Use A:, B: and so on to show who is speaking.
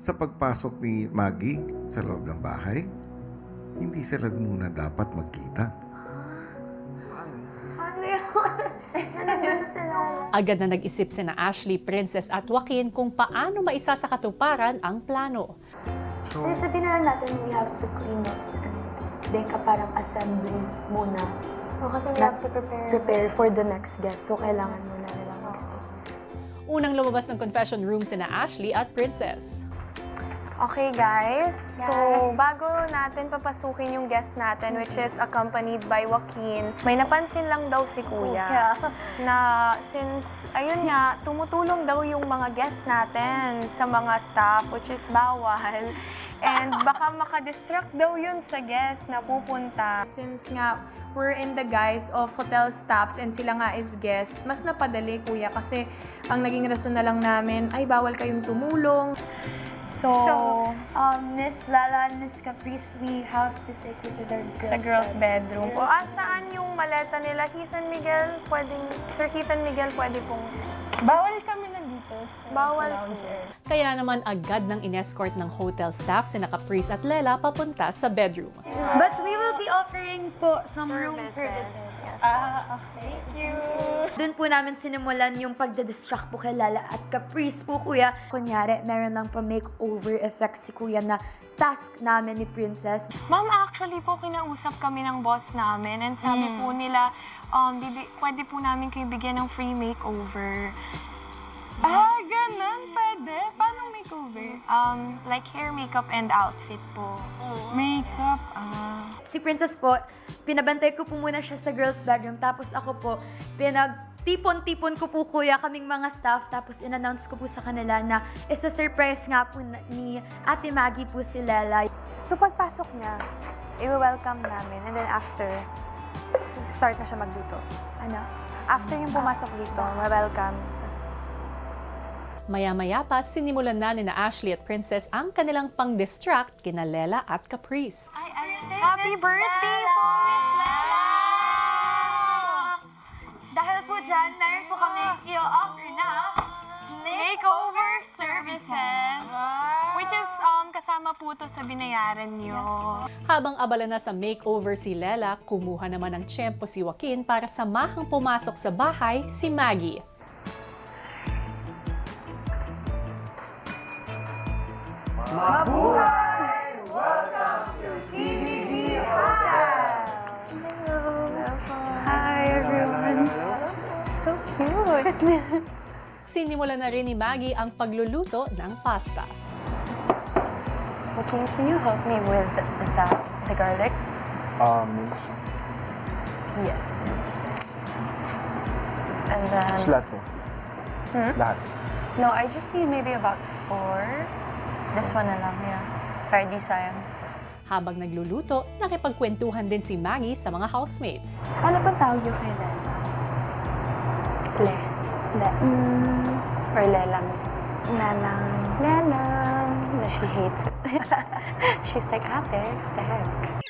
A: Sa pagpasok ni Maggie sa loob ng bahay, hindi sila muna dapat magkita.
B: Paano yun? Nandun sila.
C: Agad na nag-isip sina Ashley, Princess at Joaquin kung paano maisasakatuparan ang plano.
A: So,
B: Sabihin na lang natin, we have to clean up and make a parang assembly muna. Kasi we have to prepare for the next guest. So, kailangan muna nila mag-stay.
C: Unang lumabas ng confession room sina Ashley at Princess.
D: Okay guys, so bago natin papasukin yung guest natin, which is accompanied by Joaquin, may napansin lang daw si Kuya na since, ayun nga, tumutulong daw yung mga guest natin sa mga staff, which is bawal. And baka makadistract daw yun sa guest na pupunta.
E: Since nga we're in the guise of hotel staffs and sila nga is guest, mas napadali kuya kasi ang naging rason na lang namin ay bawal kayong tumulong.
D: So,
B: Miss Lala and Miss Caprice, we have to take you to their
D: sa girls' bedroom po. Saan yung maleta nila? Ethan Miguel, Sir Ethan Miguel, pwede pong...
E: Bawal kami nandito.
D: Bawal
C: Kaya naman agad ng inescort ng hotel staff sina Caprice at Lela papunta sa bedroom.
B: But we will be offering po some room services.
D: Thank you.
B: Doon po namin sinimulan yung pagda-distract po kay Lala at Caprice po, kuya. Kunyari, meron lang pa makeover effect si kuya na task namin ni Princess.
D: Ma'am, actually po, kinausap kami ng boss namin and sabi po nila, pwede po namin kayo bigyan ng free makeover.
E: Ganun? Pwede? Paano makeover?
D: Like hair, makeup, and outfit po.
E: Makeup?
B: Si Princess po, pinabantay ko po muna siya sa girls' bedroom. Tapos ako po, pinagtipon-tipon ko po kuya kaming mga staff. Tapos in-announce ko po sa kanila na isa-surprise nga po ni Ate Maggie po si Lela.
D: So pagpasok niya, i-welcome namin and then after, start na siya magluto.
B: Ano?
D: After yung pumasok dito, ma-welcome.
C: Maya-maya pa, sinimulan na ni Ashley at Princess ang kanilang pang-distract kina Lela at Caprice.
D: Happy birthday po, Miss Lela!
B: Dahil po dyan, meron po kami i-offer na
D: Makeover services, which is kasama po to sa binayaran niyo.
C: Habang abala na sa makeover si Lela, kumuha naman ng tiyempo si Joaquin para samahang pumasok sa bahay si Maggie.
D: Hi everyone! So cute!
C: Sinimulan na rin ni Maggie ang pagluluto ng pasta.
D: Okay, can you help me with the garlic?
F: Minced.
D: Yes. And then...
F: Lahat to. Lahat.
D: No, I just need maybe about 4. This one na lang, yeah. Para di sayang.
C: Habang nagluluto, nakipagkwentuhan din si Maggie sa mga housemates.
D: Ano pang tawag niyo kay Lela? Le. Or Lelang? Lelang. Lelang. No, she hates it. She's like, ate, what the heck?